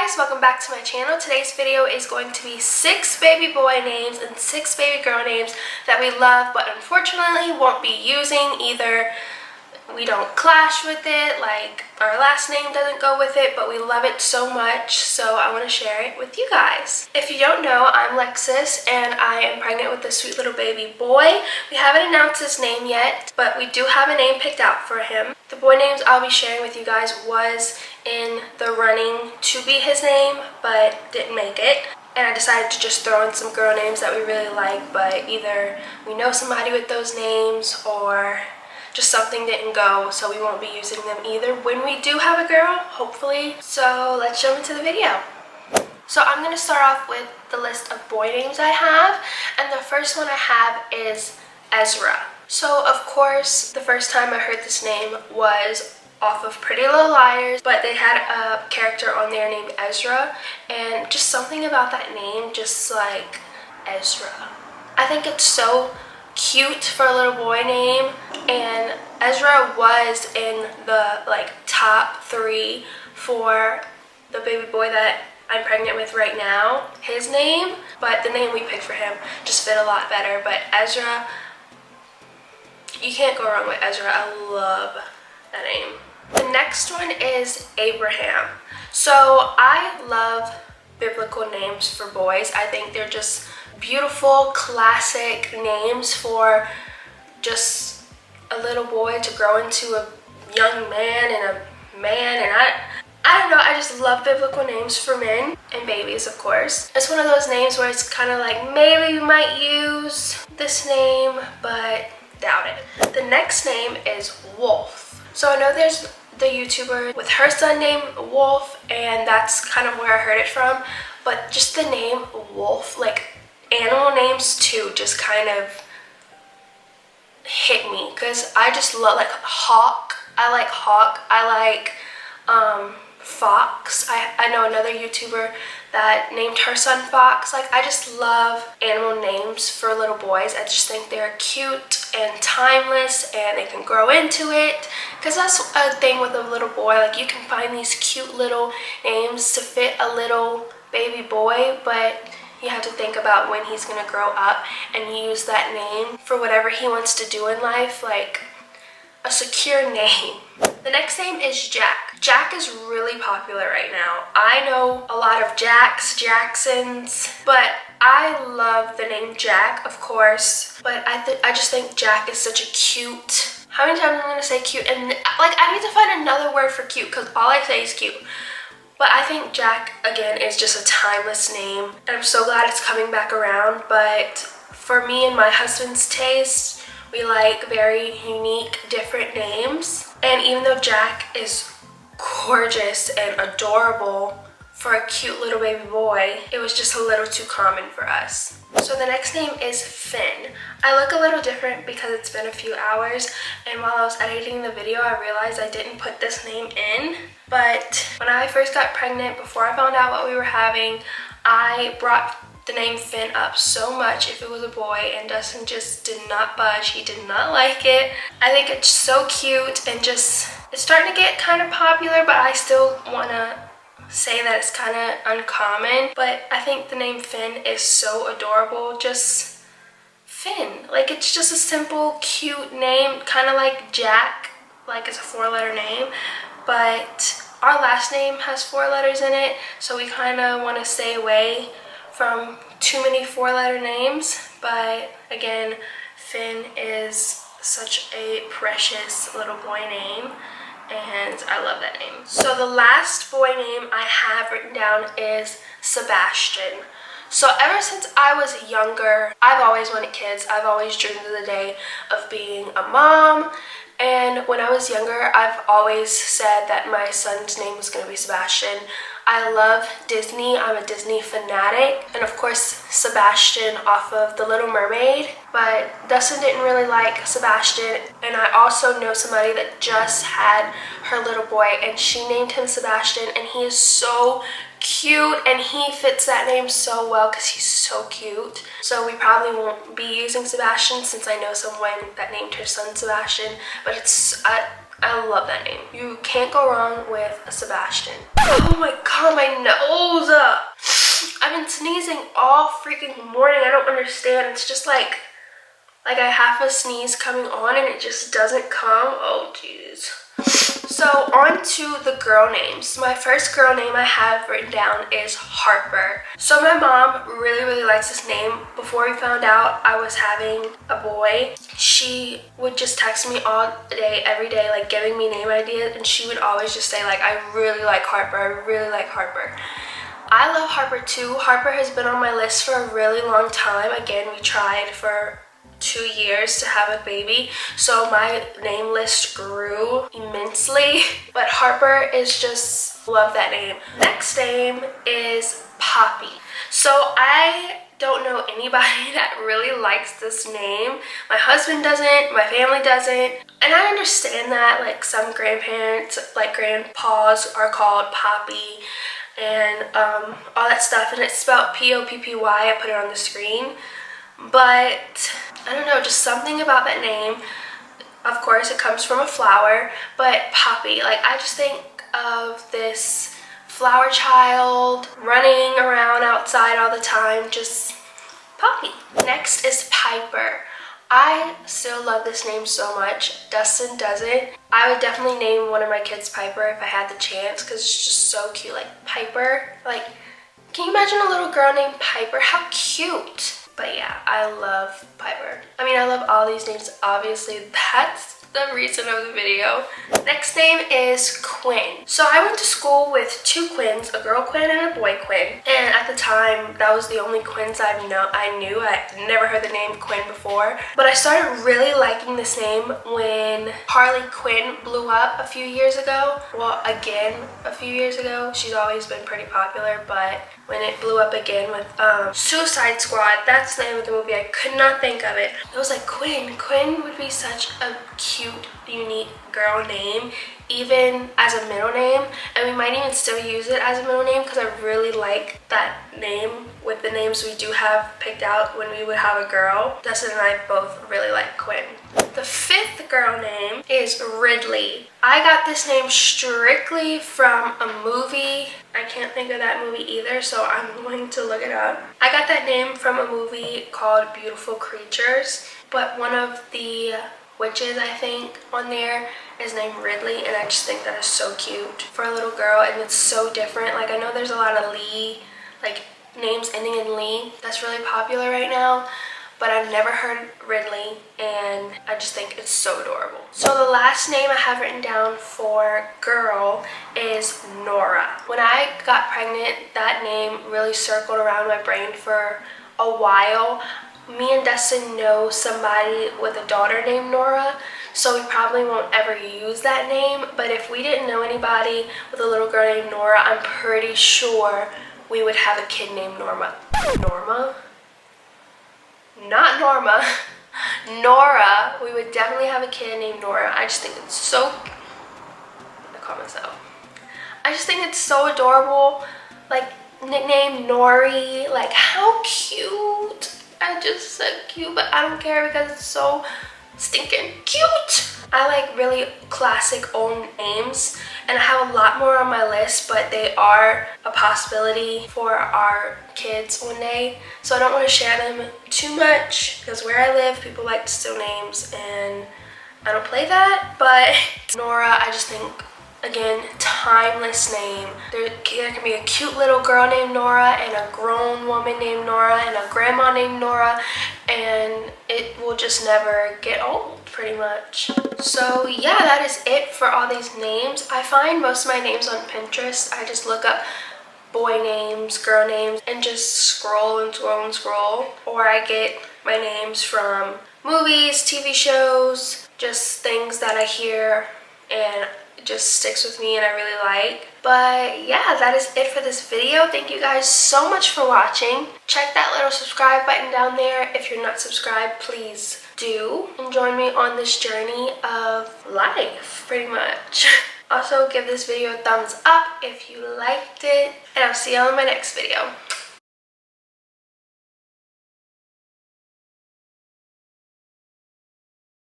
guys, welcome back to my channel. Today's video is going to be 6 baby boy names and 6 baby girl names that we love but unfortunately won't be using. Either we don't clash with it, like our last name doesn't go with it, but we love it so much, so I want to share it with you guys. If you don't know, I'm Lexus and I am pregnant with a sweet little baby boy. We haven't announced his name yet, but we do have a name picked out for him. The boy names I'll be sharing with you guys was in the running to be his name, but didn't make it. And I decided to just throw in some girl names that we really like, but either we know somebody with those names or just something didn't go, so we won't be using them either when we do have a girl, hopefully. So let's jump into the video. So I'm going to start off with the list of boy names I have, and the first one I have is EZRA. So of course, the first time I heard this name was off of Pretty Little Liars, but they had a character on there named EZRA, and just something about that name, just like EZRA. I think it's so cute for a little boy name, and EZRA was in the top 3 for the baby boy that I'm pregnant with right now, his name, but the name we picked for him just fit a lot better. But EZRA, you can't go wrong with EZRA. I love that name. The next one is Abraham. So I love biblical names for boys. I think they're just beautiful, classic names for just a little boy to grow into a young man and a man, and I don't know, I just love biblical names for men and babies, of course. It's one of those names where it's kind of like maybe we might use this name, but doubt it. The next name is Wolf. So I know there's the YouTuber with her son named Wolf, and that's kind of where I heard it from, but just the name Wolf, like animal names too, just kind of hit me, because I just love, like, Hawk. I like Hawk. I like Fox. I know another YouTuber that named her son Fox. Like, I just love animal names for little boys. I just think they're cute and timeless, and they can grow into it, because that's a thing with a little boy. Like, you can find these cute little names to fit a little baby boy, but you have to think about when he's going to grow up and use that name for whatever he wants to do in life, like a secure name. The next name is Jack. Jack is really popular right now. I know a lot of Jacks, Jacksons, but I love the name Jack, of course, but I just think Jack is such a cute, how many times am I going to say cute? And like, I need to find another word for cute, because all I say is cute. But I think Jack, again, is just a timeless name, and I'm so glad it's coming back around. But for me and my husband's taste, we like very unique, different names. And even though Jack is gorgeous and adorable for a cute little baby boy, it was just a little too common for us. So the next name is Finn. I look a little different because it's been a few hours, and while I was editing the video, I realized I didn't put this name in. But when I first got pregnant, before I found out what we were having, I brought the name Finn up so much if it was a boy, and Dustin just did not budge. He did not like it. I think it's so cute, and just, it's starting to get kind of popular, but I still want to say that it's kind of uncommon. But I think the name Finn is so adorable. Just Finn, like, it's just a simple, cute name, kind of like Jack, like it's a 4-letter name, but our last name has 4 letters in it, so we kind of want to stay away from too many 4-letter names. But again, Finn is such a precious little boy name, and I love that name. So the last boy name I have written down is Sebastian. So ever since I was younger, I've always wanted kids. I've always dreamed of the day of being a mom. And when I was younger, I've always said that my son's name was going to be Sebastian. I love Disney. I'm a Disney fanatic. And of course, Sebastian off of The Little Mermaid. But Dustin didn't really like Sebastian. And I also know somebody that just had her little boy, and she named him Sebastian. And he is so cute, and he fits that name so well because he's so cute. So we probably won't be using Sebastian, since I know someone that named her son Sebastian, but it's I love that name. You can't go wrong with a Sebastian. Oh my god, my nose! I've been sneezing all freaking morning. I don't understand. It's just like I have a sneeze coming on and it just doesn't come. Oh jeez. So on to the girl names. My first girl name I have written down is Harper. So my mom really likes this name. Before we found out I was having a boy, she would just text me all day, every day, like giving me name ideas, and she would always just say like, I really like Harper, I really like Harper. I love Harper too. Harper has been on my list for a really long time. Again, we tried for 2 years to have a baby, so my name list grew immensely, but Harper is just, love that name. Next name is Poppy. So I don't know anybody that really likes this name. My husband doesn't, my family doesn't, and I understand that, like some grandparents, like grandpas, are called Poppy and all that stuff, and it's spelled P-O-P-P-Y. I put it on the screen, but I don't know, just something about that name. Of course, it comes from a flower, but Poppy, like I just think of this flower child running around outside all the time, just Poppy. Next is Piper. I still love this name so much. Dustin doesn't. I would definitely name one of my kids Piper if I had the chance, because it's just so cute. Like Piper, like can you imagine a little girl named Piper? How cute. But yeah, I love Piper. I mean, I love all these names, obviously. That's the reason of the video. Next name is Quinn. So I went to school with 2 Quinns, a girl Quinn and a boy Quinn. And at the time, that was the only Quinns I knew. I never heard the name Quinn before. But I started really liking this name when Harley Quinn blew up a few years ago. Well, again, a few years ago. She's always been pretty popular, but when it blew up again with Suicide Squad, that's the name of the movie. I could not think of it. It was like Quinn. Quinn would be such a cute, unique girl name, even as a middle name, and we might even still use it as a middle name because I really like that name with the names we do have picked out when we would have a girl. Dustin and I both really like Quinn. The 5th girl name is Ridley. I got this name strictly from a movie. I can't think of that movie either, so I'm going to look it up. I got that name from a movie called Beautiful Creatures, but one of the witches, I think, on there is named Ridley, and I just think that is so cute for a little girl, and it's so different. Like, I know there's a lot of Lee, like names ending in Lee, that's really popular right now, but I've never heard Ridley, and I just think it's so adorable. So the last name I have written down for girl is Nora. When I got pregnant, that name really circled around my brain for a while. Me and Dustin know somebody with a daughter named Nora, so we probably won't ever use that name, but if we didn't know anybody with a little girl named Nora, I'm pretty sure we would have a kid named Norma. Norma? Not Norma. Nora. We would definitely have a kid named Nora. I just think it's so... I call myself. I just think it's so adorable. Like, nickname Nori. Like, how cute. I just said cute, but I don't care because it's so stinking cute. I like really classic old names, and I have a lot more on my list, but they are a possibility for our kids one day, so I don't want to share them too much because where I live, people like to steal names, and I don't play that. But Nora, I just think, again, timeless name. There can be a cute little girl named Nora and a grown woman named Nora and a grandma named Nora, and it will just never get old, pretty much. So yeah, that is it for all these names. I find most of my names on Pinterest. I just look up boy names, girl names, and just scroll and scroll and scroll. Or I get my names from movies, TV shows, just things that I hear and it just sticks with me and I really like. But yeah, that is it for this video. Thank you guys so much for watching. Check that little subscribe button down there. If you're not subscribed, please do, and join me on this journey of life, pretty much. Also, give this video a thumbs up if you liked it, and I'll see you on my next video.